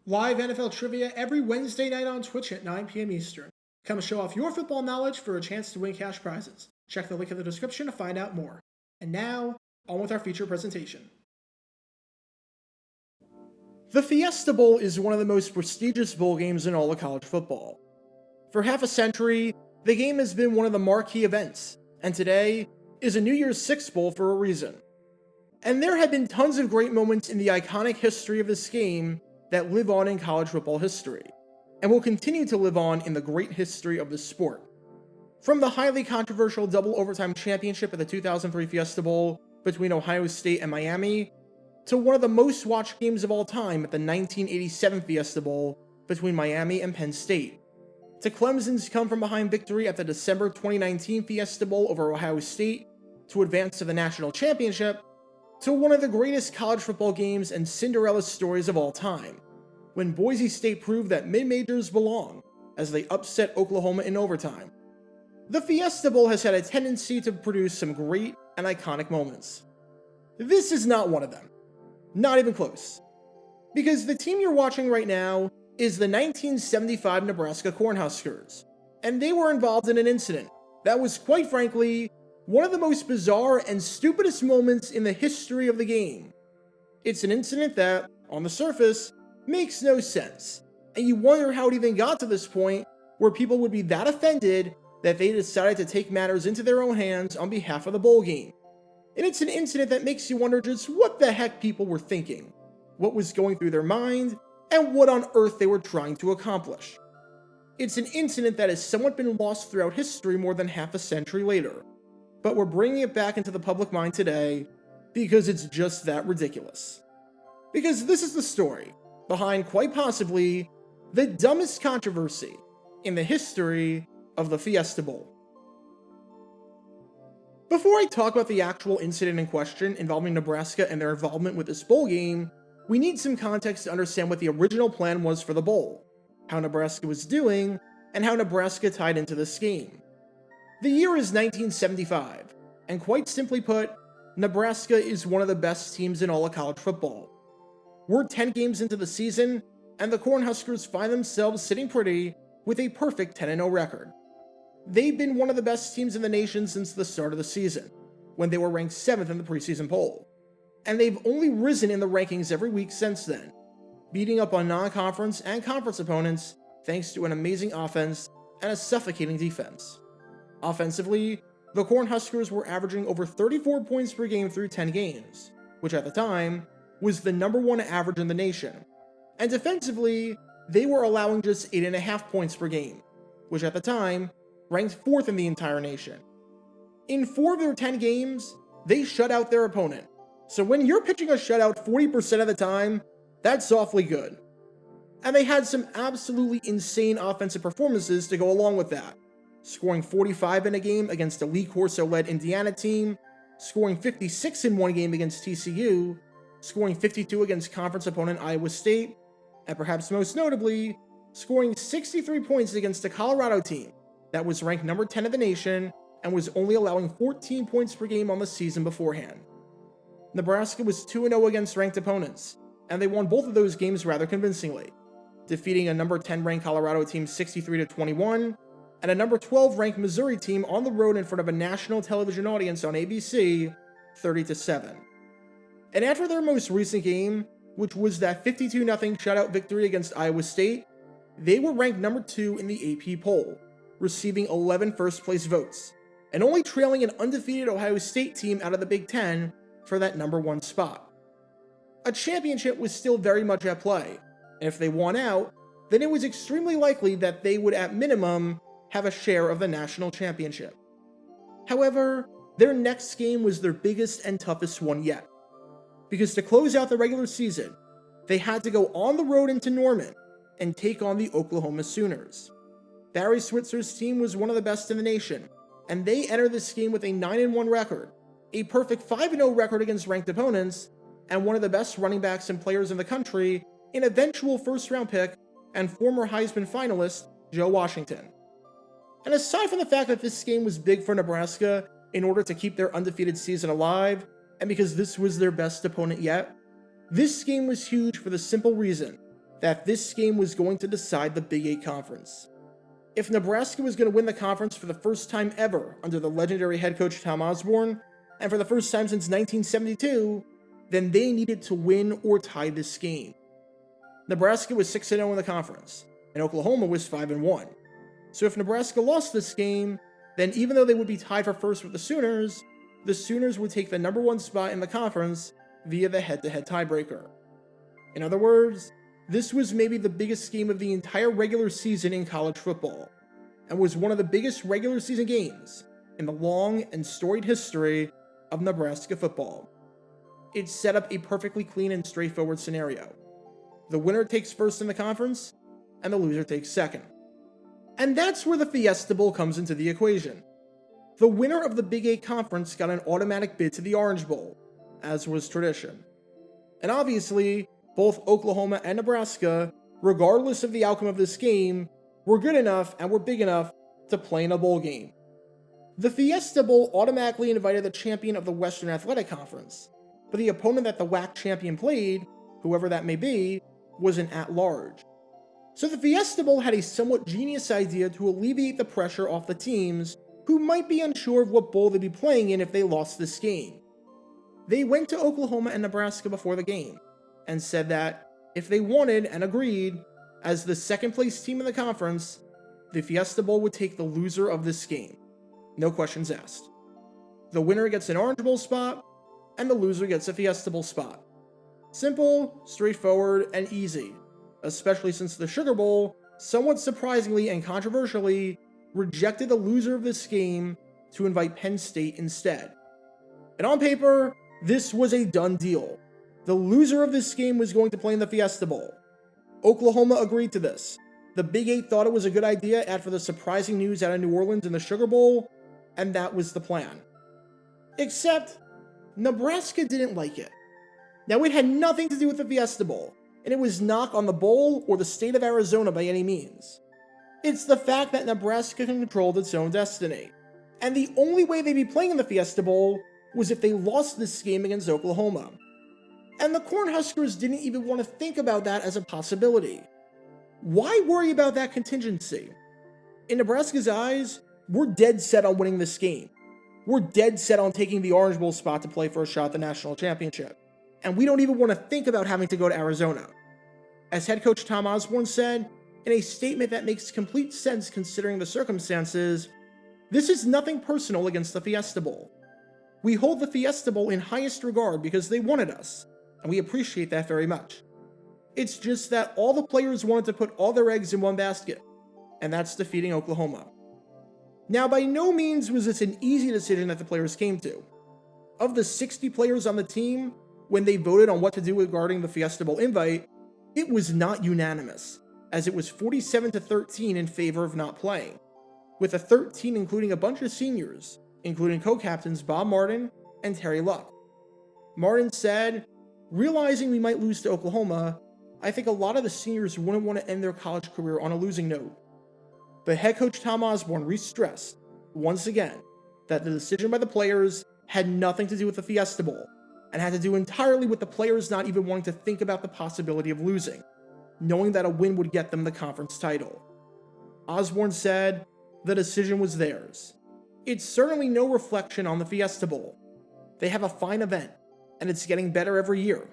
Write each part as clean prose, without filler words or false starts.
Live NFL trivia every Wednesday night on Twitch at 9 p.m. Eastern. Come show off your football knowledge for a chance to win cash prizes. Check the link in the description to find out more. And now, on with our feature presentation. The Fiesta Bowl is one of the most prestigious bowl games in all of college football. For half a century, the game has been one of the marquee events, and today is a New Year's Six Bowl for a reason. And there have been tons of great moments in the iconic history of this game that live on in college football history, and will continue to live on in the great history of the sport. From the highly controversial double overtime championship at the 2003 Fiesta Bowl between Ohio State and Miami, to one of the most watched games of all time at the 1987 Fiesta Bowl between Miami and Penn State, to Clemson's come-from-behind victory at the December 2019 Fiesta Bowl over Ohio State to advance to the national championship, to one of the greatest college football games and Cinderella stories of all time, when Boise State proved that mid-majors belong as they upset Oklahoma in overtime. The Fiesta Bowl has had a tendency to produce some great and iconic moments. This is not one of them. Not even close. Because the team you're watching right now is the 1975 Nebraska Cornhuskers, and they were involved in an incident that was, quite frankly, one of the most bizarre and stupidest moments in the history of the game. It's an incident that, on the surface, makes no sense, and you wonder how it even got to this point where people would be that offended that they decided to take matters into their own hands on behalf of the bowl game. And it's an incident that makes you wonder just what the heck people were thinking, what was going through their mind, and what on earth they were trying to accomplish. It's an incident that has somewhat been lost throughout history more than half a century later, but we're bringing it back into the public mind today because it's just that ridiculous. Because this is the story behind, quite possibly, the dumbest controversy in the history of the Fiesta Bowl. Before I talk about the actual incident in question involving Nebraska and their involvement with this bowl game, we need some context to understand what the original plan was for the bowl, how Nebraska was doing, and how Nebraska tied into this game. The year is 1975, and quite simply put, Nebraska is one of the best teams in all of college football. We're 10 games into the season, and the Cornhuskers find themselves sitting pretty with a perfect 10-0 record. They've been one of the best teams in the nation since the start of the season, when they were ranked 7th in the preseason poll, and they've only risen in the rankings every week since then, beating up on non-conference and conference opponents thanks to an amazing offense and a suffocating defense. Offensively, the Cornhuskers were averaging over 34 points per game through 10 games, which at the time was the number one average in the nation. And defensively, they were allowing just 8.5 points per game, which at the time ranked 4th in the entire nation. In 4 of their 10 games, they shut out their opponent. So when you're pitching a shutout 40% of the time, that's awfully good. And they had some absolutely insane offensive performances to go along with that, scoring 45 in a game against a Lee Corso-led Indiana team, scoring 56 in one game against TCU, scoring 52 against conference opponent Iowa State, and perhaps most notably, scoring 63 points against a Colorado team that was ranked number 10 in the nation and was only allowing 14 points per game on the season beforehand. Nebraska was 2-0 against ranked opponents, and they won both of those games rather convincingly, defeating a number 10 ranked Colorado team 63-21, and a number 12 ranked Missouri team on the road in front of a national television audience on ABC 30-7. And after their most recent game, which was that 52-0 shutout victory against Iowa State, they were ranked number 2 in the AP poll, receiving 11 first-place votes, and only trailing an undefeated Ohio State team out of the Big Ten for that number 1 spot. A championship was still very much at play, and if they won out, then it was extremely likely that they would at minimum have a share of the national championship. However, their next game was their biggest and toughest one yet, because to close out the regular season, they had to go on the road into Norman and take on the Oklahoma Sooners. Barry Switzer's team was one of the best in the nation, and they entered this game with a 9-1 record, a perfect 5-0 record against ranked opponents, and one of the best running backs and players in the country, an eventual first-round pick and former Heisman finalist Joe Washington. And aside from the fact that this game was big for Nebraska in order to keep their undefeated season alive, and because this was their best opponent yet, this game was huge for the simple reason that this game was going to decide the Big 8 Conference. If Nebraska was going to win the conference for the first time ever under the legendary head coach Tom Osborne, and for the first time since 1972, then they needed to win or tie this game. Nebraska was 6-0 in the conference, and Oklahoma was 5-1. So if Nebraska lost this game, then even though they would be tied for first with the Sooners would take the number 1 spot in the conference via the head-to-head tiebreaker. In other words, this was maybe the biggest game of the entire regular season in college football, and was one of the biggest regular season games in the long and storied history of Nebraska football. It set up a perfectly clean and straightforward scenario. The winner takes first in the conference, and the loser takes second. And that's where the Fiesta Bowl comes into the equation. The winner of the Big 8 Conference got an automatic bid to the Orange Bowl, as was tradition. And obviously, both Oklahoma and Nebraska, regardless of the outcome of this game, were good enough and were big enough to play in a bowl game. The Fiesta Bowl automatically invited the champion of the Western Athletic Conference, but the opponent that the WAC champion played, whoever that may be, was an at-large. So the Fiesta Bowl had a somewhat genius idea to alleviate the pressure off the teams who might be unsure of what bowl they'd be playing in if they lost this game. They went to Oklahoma and Nebraska before the game, and said that if they wanted and agreed, as the second place team in the conference, the Fiesta Bowl would take the loser of this game. No questions asked. The winner gets an Orange Bowl spot, and the loser gets a Fiesta Bowl spot. Simple, straightforward, and easy, especially since the Sugar Bowl, somewhat surprisingly and controversially, rejected the loser of this game to invite Penn State instead. And on paper, this was a done deal. The loser of this game was going to play in the Fiesta Bowl. Oklahoma agreed to this. The Big 8 thought it was a good idea after the surprising news out of New Orleans in the Sugar Bowl, and that was the plan. Except, Nebraska didn't like it. Now, it had nothing to do with the Fiesta Bowl, and it was not on the bowl or the state of Arizona by any means. It's the fact that Nebraska controlled its own destiny, and the only way they'd be playing in the Fiesta Bowl was if they lost this game against Oklahoma. And the Cornhuskers didn't even want to think about that as a possibility. Why worry about that contingency? In Nebraska's eyes, we're dead set on winning this game. We're dead set on taking the Orange Bowl spot to play for a shot at the national championship. And we don't even want to think about having to go to Arizona. As head coach Tom Osborne said, in a statement that makes complete sense considering the circumstances, this is nothing personal against the Fiesta Bowl. We hold the Fiesta Bowl in highest regard because they wanted us, and we appreciate that very much. It's just that all the players wanted to put all their eggs in one basket, and that's defeating Oklahoma. Now, by no means was this an easy decision that the players came to. Of the 60 players on the team, when they voted on what to do regarding the Fiesta Bowl invite, it was not unanimous, as it was 47-13 in favor of not playing, with the 13 including a bunch of seniors, including co-captains Bob Martin and Terry Luck. Martin said, "Realizing we might lose to Oklahoma, I think a lot of the seniors wouldn't want to end their college career on a losing note." But head coach Tom Osborne re-stressed, once again, that the decision by the players had nothing to do with the Fiesta Bowl, and had to do entirely with the players not even wanting to think about the possibility of losing, knowing that a win would get them the conference title. Osborne said, the decision was theirs. It's certainly no reflection on the Fiesta Bowl. They have a fine event, and it's getting better every year.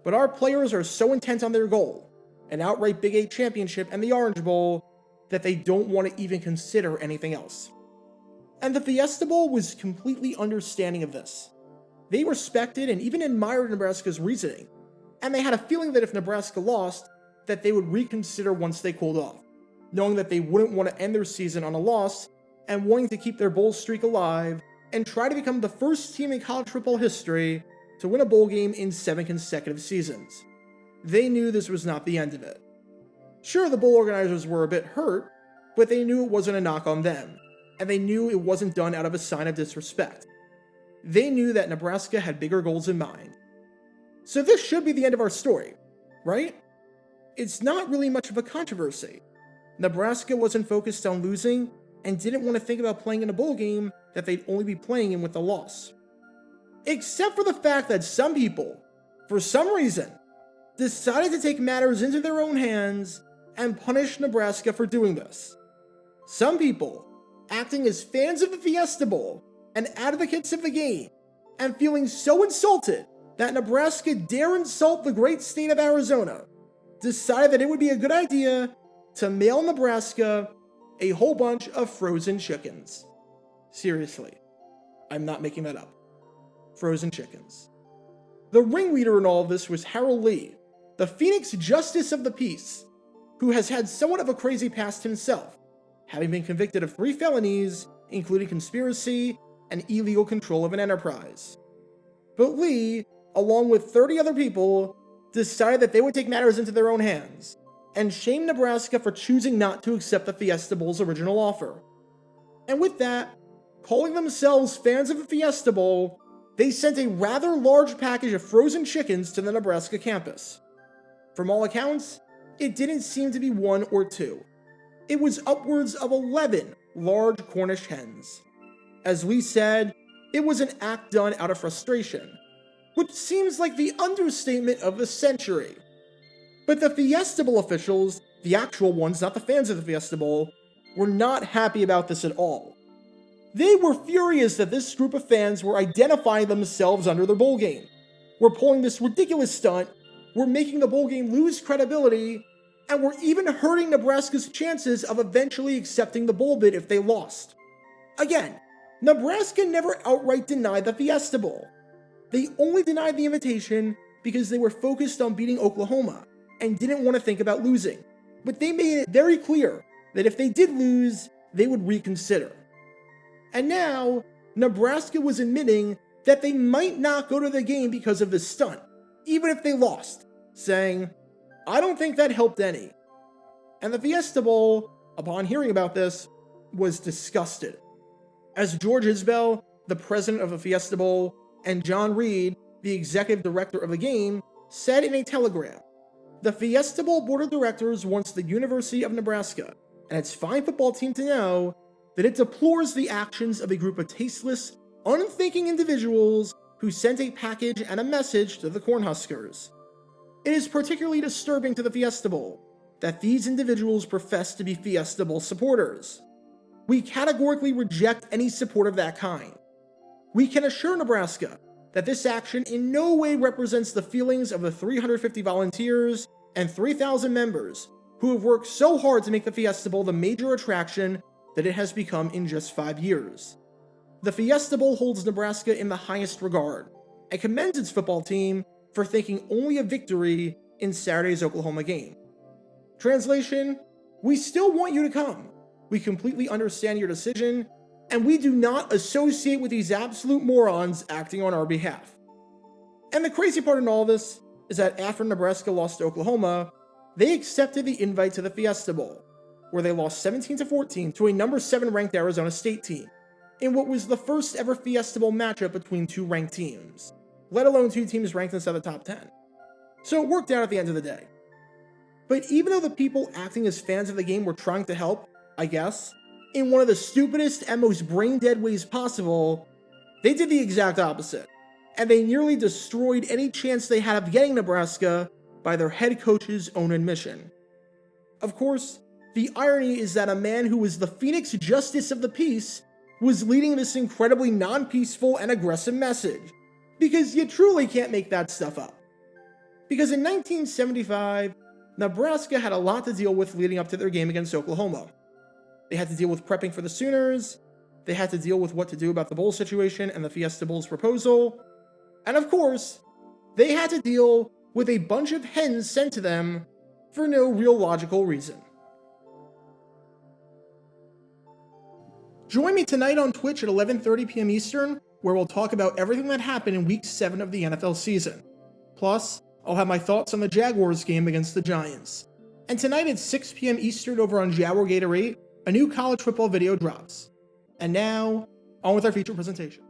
But our players are so intent on their goal, an outright Big 8 championship and the Orange Bowl, that they don't want to even consider anything else. And the Fiesta Bowl was completely understanding of this. They respected and even admired Nebraska's reasoning, and they had a feeling that if Nebraska lost, that they would reconsider once they cooled off, knowing that they wouldn't want to end their season on a loss and wanting to keep their bowl streak alive and try to become the first team in college football history to win a bowl game in 7 consecutive seasons. They knew this was not the end of it. Sure, the bowl organizers were a bit hurt, but they knew it wasn't a knock on them, and they knew it wasn't done out of a sign of disrespect. They knew that Nebraska had bigger goals in mind. So this should be the end of our story, right? It's not really much of a controversy. Nebraska wasn't focused on losing and didn't want to think about playing in a bowl game that they'd only be playing in with a loss. Except for the fact that some people, for some reason, decided to take matters into their own hands and punish Nebraska for doing this. Some people, acting as fans of the Fiesta Bowl and advocates of the game, and feeling so insulted that Nebraska dare insult the great state of Arizona, decided that it would be a good idea to mail Nebraska a whole bunch of frozen chickens. Seriously, I'm not making that up. Frozen chickens. The ringleader in all of this was Harold Lee, the Phoenix Justice of the Peace, who has had somewhat of a crazy past himself, having been convicted of 3 felonies, including conspiracy and illegal control of an enterprise. But Lee, along with 30 other people, decided that they would take matters into their own hands and shame Nebraska for choosing not to accept the Fiesta Bowl's original offer. And with that, calling themselves fans of the Fiesta Bowl, they sent a rather large package of frozen chickens to the Nebraska campus. From all accounts, it didn't seem to be 1 or 2. It was upwards of 11 large Cornish hens. As Lee said, it was an act done out of frustration, which seems like the understatement of the century. But the Fiesta Bowl officials, the actual ones, not the fans of the Fiesta Bowl, were not happy about this at all. They were furious that this group of fans were identifying themselves under their bowl game, were pulling this ridiculous stunt, were making the bowl game lose credibility, and were even hurting Nebraska's chances of eventually accepting the bowl bid if they lost. Again, Nebraska never outright denied the Fiesta Bowl. They only denied the invitation because they were focused on beating Oklahoma and didn't want to think about losing. But they made it very clear that if they did lose, they would reconsider. And now, Nebraska was admitting that they might not go to the game because of this stunt, even if they lost, saying, "I don't think that helped any." And the Fiesta Bowl, upon hearing about this, was disgusted. As George Isbell, the president of the Fiesta Bowl, and John Reed, the executive director of the game, said in a telegram, "The Fiesta Bowl Board of Directors wants the University of Nebraska and its fine football team to know that it deplores the actions of a group of tasteless, unthinking individuals who sent a package and a message to the Cornhuskers. It is particularly disturbing to the Fiesta Bowl that these individuals profess to be Fiesta Bowl supporters. We categorically reject any support of that kind. We can assure Nebraska that this action in no way represents the feelings of the 350 volunteers and 3,000 members who have worked so hard to make the Fiesta Bowl the major attraction that it has become in just 5 years. The Fiesta Bowl holds Nebraska in the highest regard and commends its football team for thinking only of victory in Saturday's Oklahoma game. Translation: we still want you to come. We completely understand your decision, and we do not associate with these absolute morons acting on our behalf." And the crazy part in all this is that after Nebraska lost to Oklahoma, they accepted the invite to the Fiesta Bowl, where they lost 17-14 to a number 7 ranked Arizona State team, in what was the first ever Fiesta Bowl matchup between 2 ranked teams, let alone 2 teams ranked inside the top 10. So it worked out at the end of the day. But even though the people acting as fans of the game were trying to help, I guess, in one of the stupidest and most brain-dead ways possible, they did the exact opposite, and they nearly destroyed any chance they had of getting Nebraska by their head coach's own admission. Of course, the irony is that a man who was the Phoenix Justice of the Peace was leading this incredibly non-peaceful and aggressive message, because you truly can't make that stuff up. Because in 1975, Nebraska had a lot to deal with leading up to their game against Oklahoma. They had to deal with prepping for the Sooners, they had to deal with what to do about the bowl situation and the Fiesta Bowl's proposal, and of course, they had to deal with a bunch of hens sent to them for no real logical reason. Join me tonight on Twitch at 11:30 p.m. Eastern, where we'll talk about everything that happened in Week 7 of the NFL season. Plus, I'll have my thoughts on the Jaguars game against the Giants. And tonight at 6 p.m. Eastern over on Jaguar Gator 8, a new college football video drops. And now, on with our feature presentation.